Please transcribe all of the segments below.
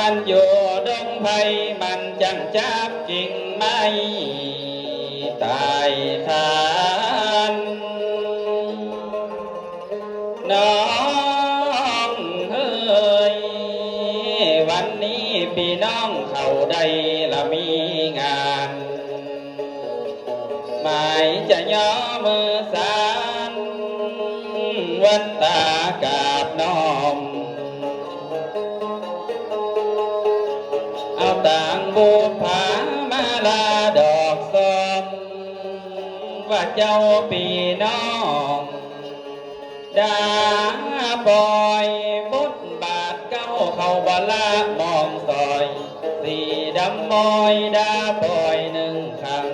มันอยู่ดงไผ่มันจังจับกิ่งไม้ตายทานน้องเฮ้ยวันนี้พี่น้องเขาได้ละมีงานหมายจะย่อมือสานวันตากาบน้อมเอาต่างบุพามาลาดอกส้มว่าเจ้าพี่น้องดาปล่อยบุตรบาทเก้าเข้าบาลามองซอยสีดำมอยดาปล่อยหนึ่งครั้ง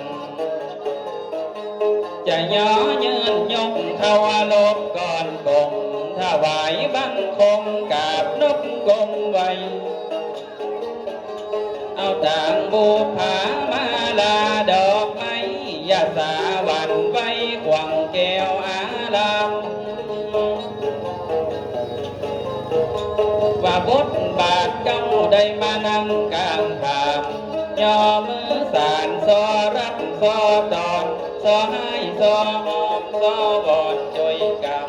จะย่อยืนยกเข้าลบก่อนกงถวายบังคงกราบนกกงไว้เอาต่างบุพามาลาดอกไม้ยาสาวันไว้ขวังแก้วอาลามว่าบทบาทเก้าได้มานั่งกลางทางย่อมือสานซอรับซอตอนซอให้ซอหอมซอบอนจอยกับ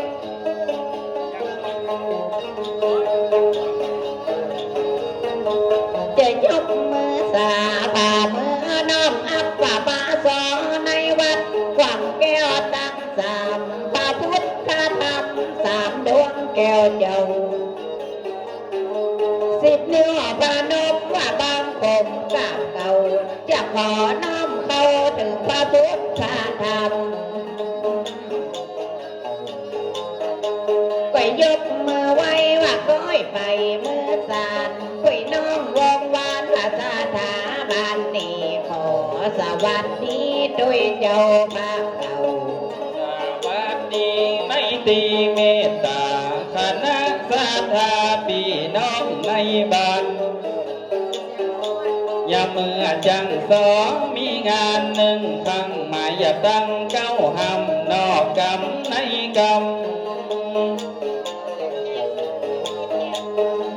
จะยกมือสาบามือน้อมอัปปะปะสอในวัดกว่างแก้วตั้งสามพระพุทธธรรมสามดวงแก้วเจ้าสิบนิ้วพนมว่าบางคมกราบเก่าจะขอน้อมเข้าถึงพระพุทธธรรมก็ยกมือไว้ว่าก้อยไปมือสานคุยน้องวงวานภาษาถาบานนี่ขอสวัสดีด้วยเจ้าบ้าเก่าสวัสดีไม่ตีเมตตาคณะสัทธาพี่น้องในบ้านอย่าเมื่อจังสอมีงานหนึ่งครั้งหมายอย่าตั้งเก้าหำนอกกรรมในกรรม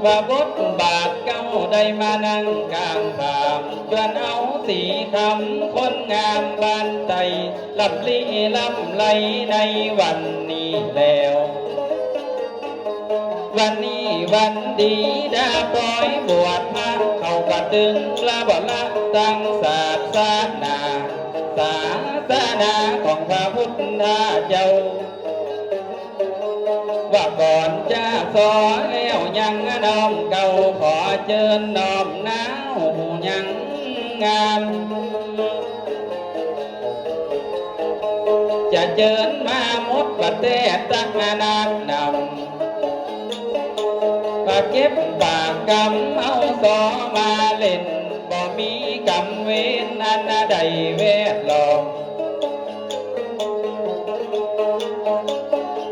ว่าบทบาทเก้าได้มานั่งกลางผามจวนเอาสีคำคนงามบานใจลำลีลำไหลในวันนี้แล้ววันนี้วันดีดาปล่อยบวชมาเข้ากระตึงละบ่ละตั้งศาสนาศาสนาของพระพุทธเจ้าว่าก่อนจะสอแล้วยังน้อมเก่าขอเชิญน้อมน้าวยังงามจะเชิญมาหมดประเทศตั้งนานนำว่าเก็บปากกำเอาสอมาเล่นบ่มีกำเวนอันใดเวทหลอก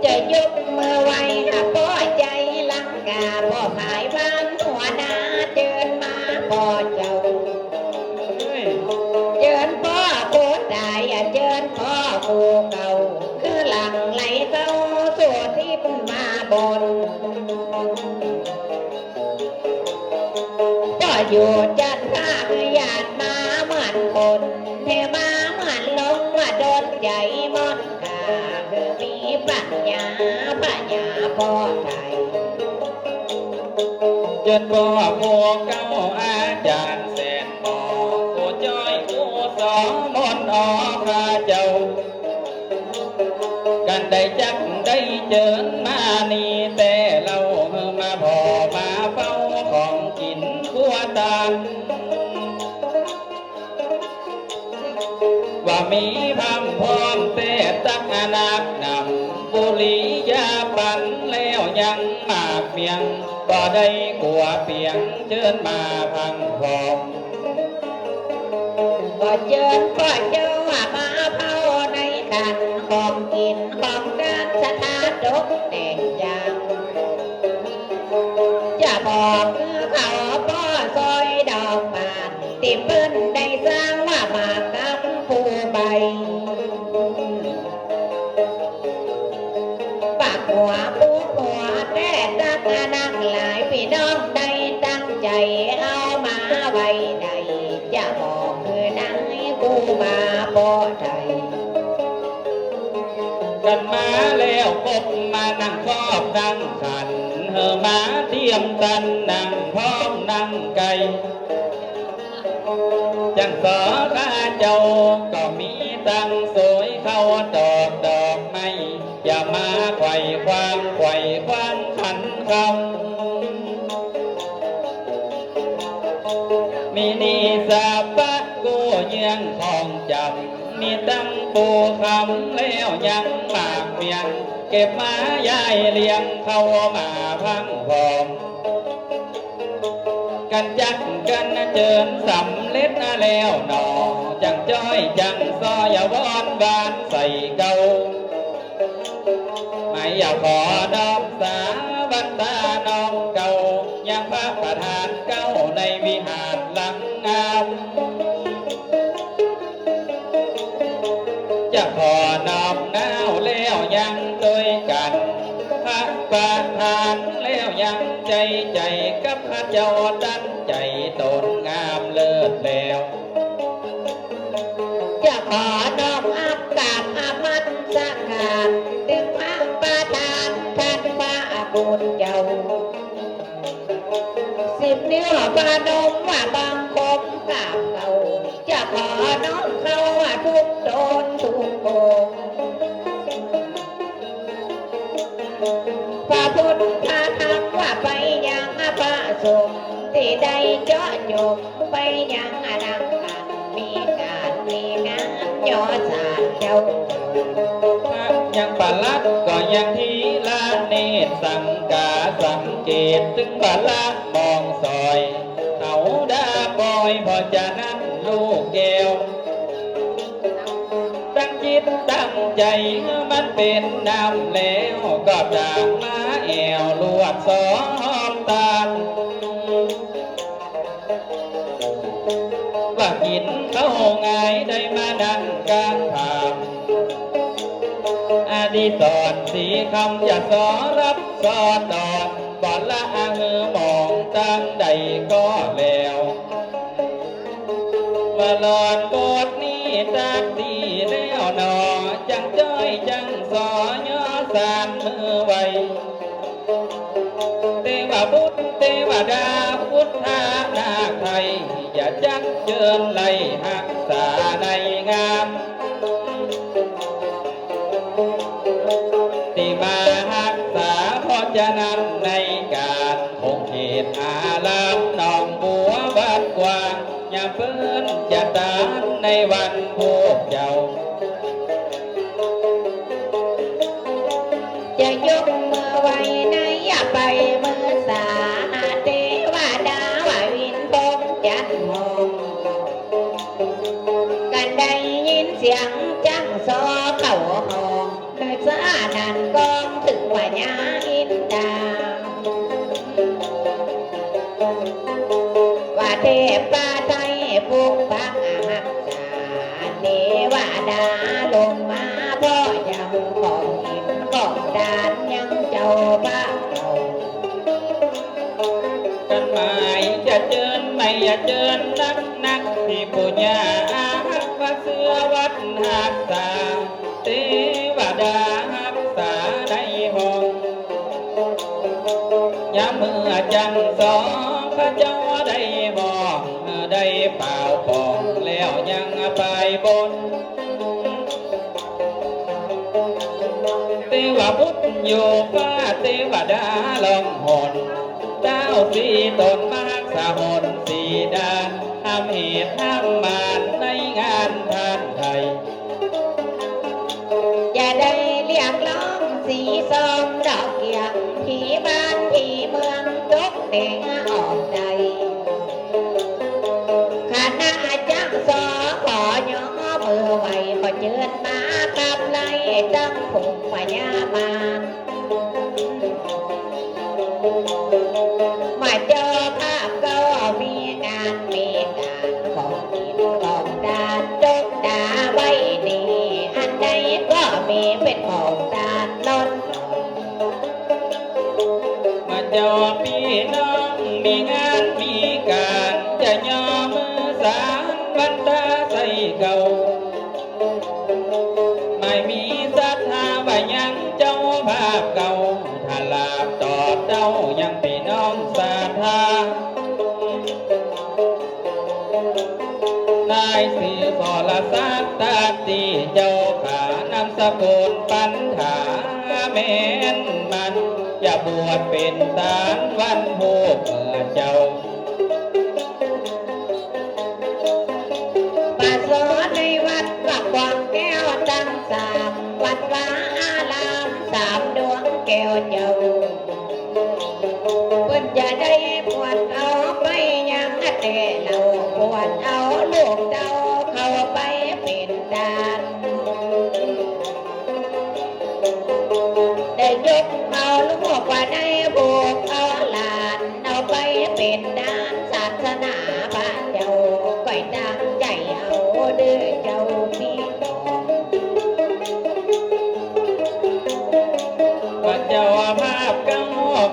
จะยกมือไว้พ่อใจลังกาพ่อหายบ้านหัวหน้าเดินมาพ่อเจ้าเจิญพ่อโคตรได้เจิญพ่อผูเก่าคือหลังไหลเข้าสู่ที่มาบนพ่ออยู่จัดข้าญาติมาเหมือนคนเทมาเหมือนลงว่าโดนใจมดกาคือมีปัญญาพ่อไทยจนบ่พวกเก้าอาจารย์แสนหมอผู้ มนต์ออข้าเจ้ากันได้จักได้เจิญมานี่แต่เรามาพอมาเฝ้าของกินขัวตาว่ามีพำพร้อมแต่ตักอนักนำบุรียาปันแล้วยังมากเมียงก็ได้กลัวเพียงเชิญมาพังพร้อมก็เจิญก็เจ้ามาเผาในกันของกินของการสถานดกแต่งยังจะบอกเขาป้อซอยดอกบานติเปิ้นได้สร้างว่ามากับผู้ใบปากหัวปูหัวแต่ตักนักหลายพี่น้องได้ตั้งใจเอามาไว้ใดจะบอกคือนังกูมาบ่ไทยกันมาแล้วพบมานั่งครอบนั่งขันมาเทียมตันนั่งพร้อมนั่งไก่จังสอข้าเจ้าก็มีตังสวยเข้าดอกไม้อย่ามาไขว่ความขันคำมีนีสาปะกูเยืองของจำมีตั้งปูคำแล้วยังมากเมียงเก็บมายายเลี้ยงเข้ามาพังพร้อมกันจักกันเจิญสำเร็จแล้วหนอจังจ้อยจังซออย่าวอนบานใส่เก่าไม่อยากขอดอกสาวัตตาน้องเก่ายังพระประธานเก่าในวิหารหลังงามจะขอนอบน้าวแล้วยังด้วยกันพระประธานแล้วยังใจกับพระเจ้าตั้งใจตนงามเลิศแล้วจะขอนอบอับกับอามัตสักการถึงพระประธานท่านพระบุญเจ้า10 นิ้วพนมว่าบังคมกราบเขาจะขอน้อมเขาว่าทุกโดนทุกโกงพระพุทธธรรมว่าไปยังพระสงฆ์ที่ได้เจาะจงไปยังอนังกันมีการมีงานย่อสารเจ้ายังปลัดก็ยังทีละเนตรสังกาสังเกตถึงปลัดมองซอยเขาดาบอยพอจะนั้นลูกแก้วตั้งจิตตั้งใจมันเป็นน้ำแล้วก็จางมาแอวลวดสองตาว่ากินเข้าง่ายได้มาดังการผ่านอดีตอนสีคำจะสอรับสอดอนบ่อนละมองตั้งใดก็แล้วว่าหลอดบทนี้ตักดีแล้วหนอจังจ้อยจังสอย่อสานมือไว้เทวบุตรเทวดาพุทธานาไทยอย่าจักเจิญไล่หักษาในงามที่มาหักษาเพราะฉะนั้นในการคงเหตุอาลามหนองบัวบ้านกว้างอย่าเพิ่นจะตามในวันพวกเจ้าจะยกมือไว้ในอย่าไปมือสาเทวดาว่าวินพงจันทองกันได้ยินเสียงจังซอเข้าห้องโดยสานันกองถึงว่าญาอินดาว่าเทพปาไทยปุกปักหักษาเทวดาลงมาพ่อยังของหินของดานยังเจ้าบ้าเรากันหมายจะเจิญไม่อย่าเจิญนักที่ปุญญาอาหักว่าเสือวัดหักษาเทวดาหักษาในห้องยามเมื่อจันสองพระเจ้าได้มองได้เป่าปองแล้วยังไป บนเทวบุตรอยู่ฟ้าเทวดาลองหนเจ้าสีตนมากสะหนสีดานทำเหตุทำมานในงานทานไทยอย่าได้เรียกร้องสีส้มดอกเกียงผีบ้านผีเมืองตกเด้งออกใจคณะจังสอขอย่อมือไหวขอเจิญมากับไล่จังผงพญามารมาเจอภาพก็มีงานมีการของกินของดานจกดาไว้ดีอันใดก็มีเป็นของดานล้นมาเจ้าพี่น้องมีงานมีการจะย่อมือสารบรรดาใส่เก่าไม่มีศรัทธาว่ายังเจ้าภาพเก่าถ้าลาบตอบเจ้ายังพี่น้องศรัทธานายสีสรศักดิ์ตาตีเจ้าขานำสกุลปัญหาแม่นมันอย่าบวชเป็นตานวันผูกเมื่อเจ้าป่าสอนในวัดวักวังแก้วตั้งสามวัดวาอารามสามดวงแก้วเจ้าเพิ่นจะได้ปวดเอาไปยังแต่เราปวดเอาลูกเจ้าเข้าไปเป็นดานได้ยกเอาลูกว่าได้ผูกเอาหลานเอาไปเป็นดานศาสนาพระเจ้าก่อยตั้งใจเอาเด้อเจ้าพี่น้องว่าเจ้าภาพเก่า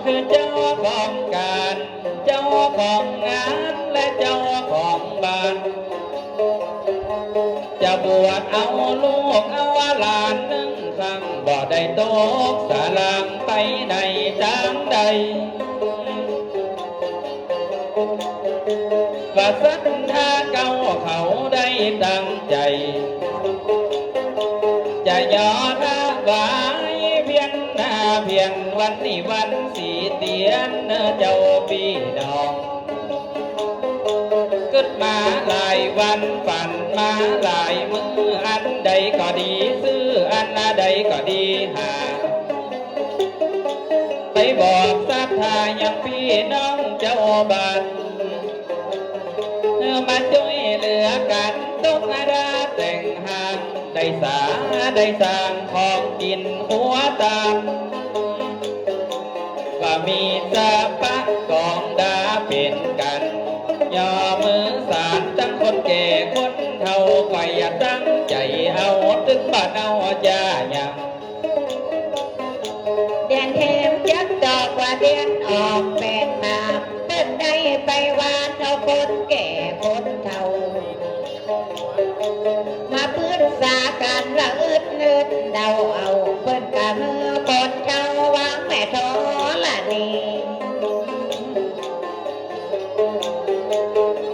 คือเจ้าของการเจ้าของงานและเจ้าของบ้านจะบวชเอาลูกเอาหลานนึ่งครั้งบ่ได้ตกสาลังไปในทางใดว่าศรัทธาเก่าเขาได้ตั้งใจจะย่อท่าไว้เพียงหน้าเพียงวันนี้วันสีเตียนเจ้าพี่น้องกึดมาหลายวันฝันมาหลายมืออันใดก็ดีซื้ออันใดก็ดีหาไปบอกศรัทธายังพี่น้องเจ้าบ้านมาช่วยเหลือกันตุกนาดาแต่งหางได้สร้างของกินหัวตามว่ามีสะปะกองดาเป็นกันย่อมือสารตั้งคนแก่คนเฒ่าไว้ตั้งใจเอาตึกบ้านเอาจ่ายังเดือนเทมจักดอกว่าเดือนออกเป็นมาเป็นได้ไปวานเอาคนแก่คนเฒ่ามาปรึกษากันละอึดนึดเดาเอาเพิ่นกะมือคนเฒ่าวางแม่ทอละนี่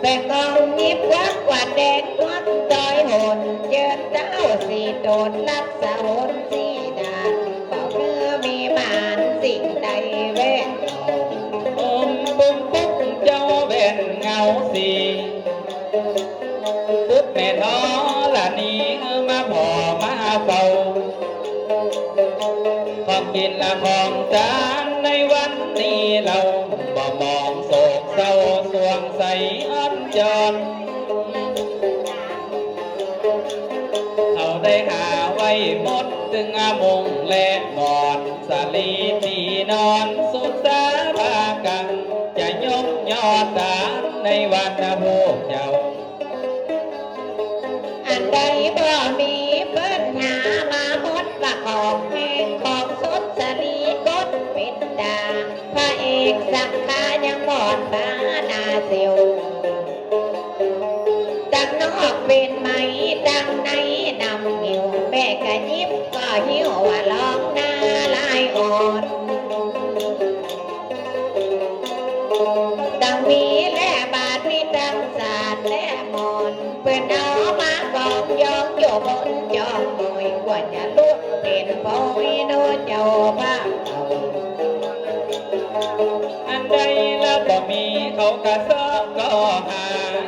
เป็นกองยิบวักกว่าแดงวัดจอยหนเจิญเจ้าสีโดนรักษาหนสีดานบอกเมื่อมีมานสิ่งใดเวทบุ้มปุ๊บเจ้าเป็นเงาสีปุ๊บแม่ท้อละนี้มาพอมาเฝ้าของกินละของจานในวันนี้เราบ่มองโศกเศร้าสวงใสอ่อนจอนเขาได้หาไว้หมดถึงมุงและหมอนสลีตีนอนสุดสาภากังจะยกยอดตาในวันผู้เจ้าอันใดบ่มีเปิ้นหามาหดว่าของแห้งของสดสลีกดปิดดาพระเอกสักขายังหมอนฟ้านาเสียวดังนอกเป็นไหมดังในนำหิวแม่กะยิบก็หิวว่าลองหน้าลายอ่อนดังมีและบาทมีดังศาสตร์และมอนเปิ้นเอามาก่อ องย้องอยู่บนจอมมวยกว่าจะลุกเป็นพอยโนเจ้าบ้าอันใดแล้วบ่มีเขากระซ้อมก็หา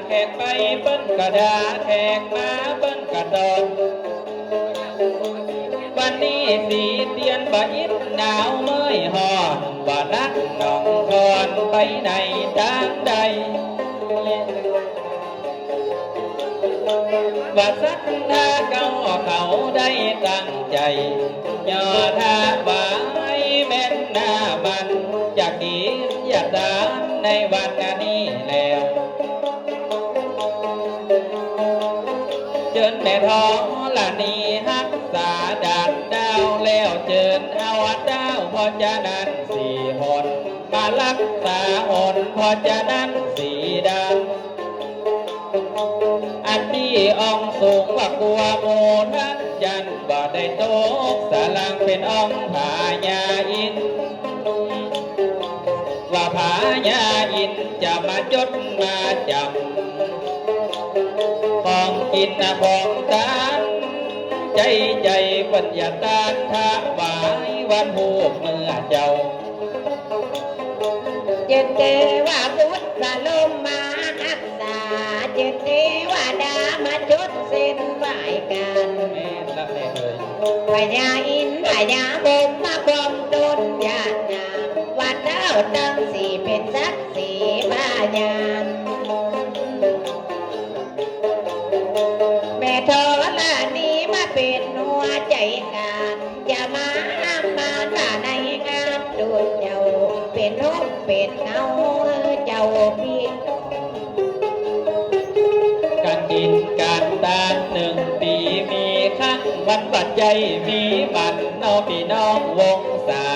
แขกไปเปิ้นกระดาแขกมาเปิ้นกระดอนวันนี้สีเตียนบ่อิดหนาวเมื่อยหอนบ่นักน้องคอนไปไหนทางใดว่าสักท่าเก่าเขาได้ตั้งใจย่อท่าว่าให้แม่นหน้ามันอยากกินอยากทานในวันนี้แล้วเจิญแม่ท้องละนี้ฮักษาดานดาวแล้วเจิญเอาดาวพอจะนั้นสี่หนมารักษาหนพอจะนั้นสี่ดาวอันที่องสูงว่ากลัวโมนักยันบ่ได้โตกสลังเป็นองผายาอินว่าผายาอินจะมาจดมาจำของกินของทานใจใจปัญญาตาทาวายวันหูเมื่อเจ้าเจตเทวาพุทธลมมารักษาเจตเทวดามาจดเส้นไหวกันแม่ละแม่เลยพญาอินพญาบงมาคมตนญาตินาวัดเท้าตั้งสี่เป็นสักสี่พญาแม่ทอละนี้มาเป็นหัวใจการอย่ามาห้ามมาถ้าในงามดูเจ้าเป็นนกเป็นเงาเจ้าพี่การกินการทานหนึ่งปีมีครั้งวันปัจจัยมีบันน้องพี่น้องวงศา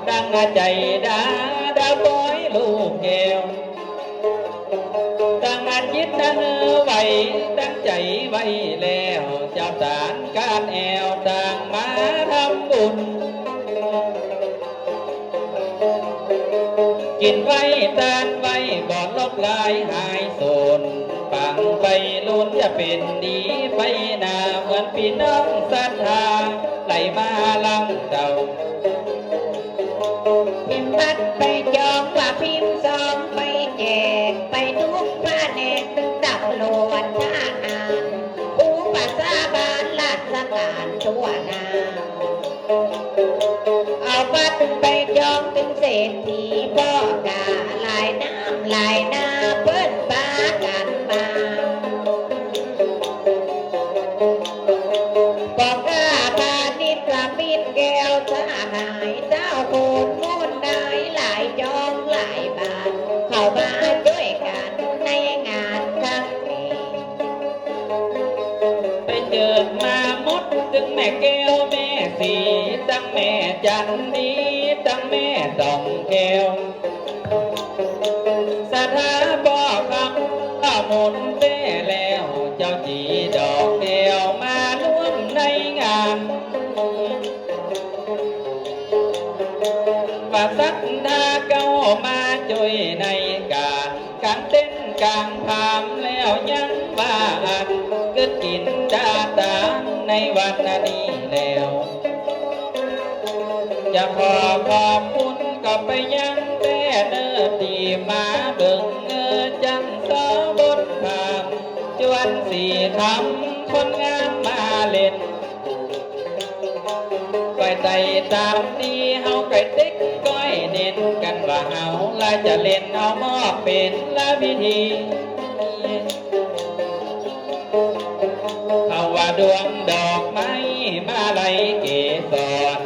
ดังใจดาบอยลูกแก้วตั้งอันยิดตั้งไว้ตั้งใจไว้แล้วเจ้าสารการแอวต่างมาทำบุญกินไว้ทานไว้บ่ลบลายหายโศนปังไปลุ้นจะเป็นดีไปหน้าเหมือนพี่น้องศรัทธาไหลมาลังเจ้าพิมพ์บัตรไปจองว่าพิมพ์ซองไปแจกไปทุกพระเนตรตึงตำรวจทหารผู้ปัสสาบานราชการทั่วหน้าเอาบัตรไปจองถึงเศรษฐีบ่กาลายน้ำลายนาเปิ้นปากันมาบอกกาพาณิชย์กระปิดแก้วสหายเจ้าโคนมูลได้หลายจองหลายบาทเข้ามาช่วยกันในงานครั้งนี้ไปเจอมามดถึงแม่แก้วแม่สีตั้งแม่จันดีตั้งแม่สองแก้วสถาบอกคำข้ามุนเต้แล้วเจ้าจีดอกแก้วมาร่วมในงานว่าสักดาเก้ามาช่วยในการกางเต้นกางพามแล้วยังบ้านเกิดกินดาตาในวันนี้แล้วจะขอขอบคุณก็ไปยังแต่เนื้อที่มาเบิ่งจังสอบทภาพจวนสี่คำคนงามมาเล่นก้อยไต่ตามนี้เฮาไก่เต็กก้อยเน้นกันว่าเฮาละจะเล่นเอามอบเป็นละพิธีเขาว่าดวงดอกไม้มาไล่เกสร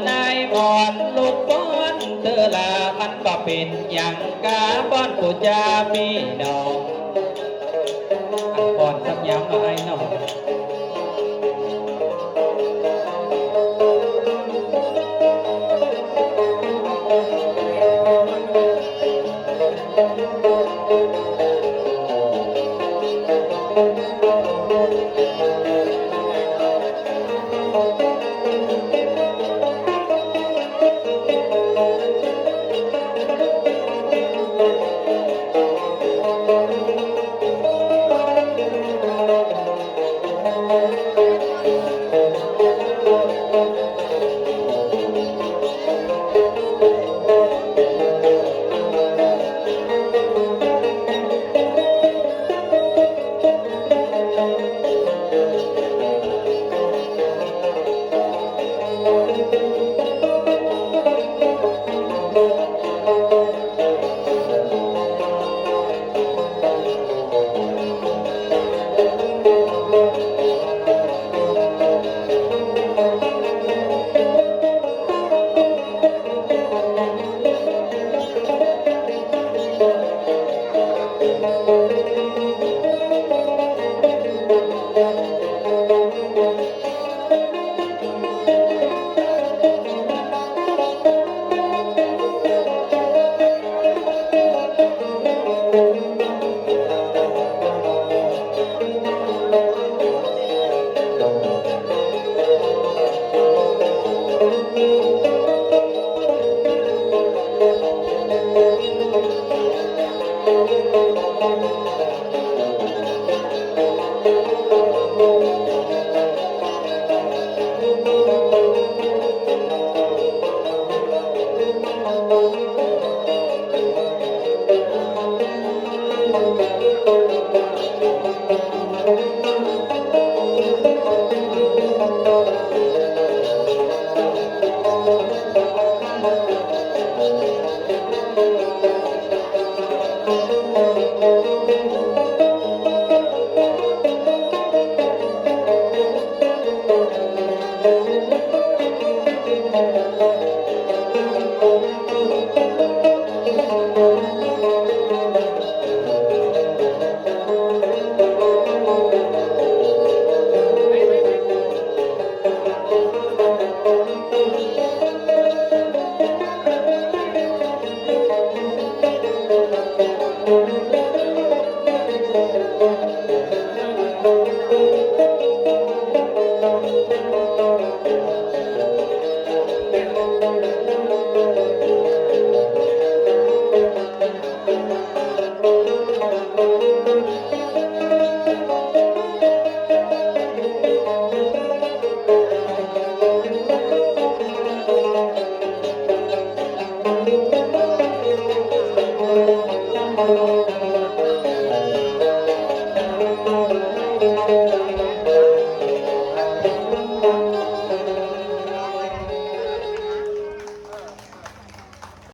นายมอนลูกป้อนเธอละมันก็เป็นอย่างกาป้อนผู้จาพี่น้องอันป้อนสักยามมาให้น้อง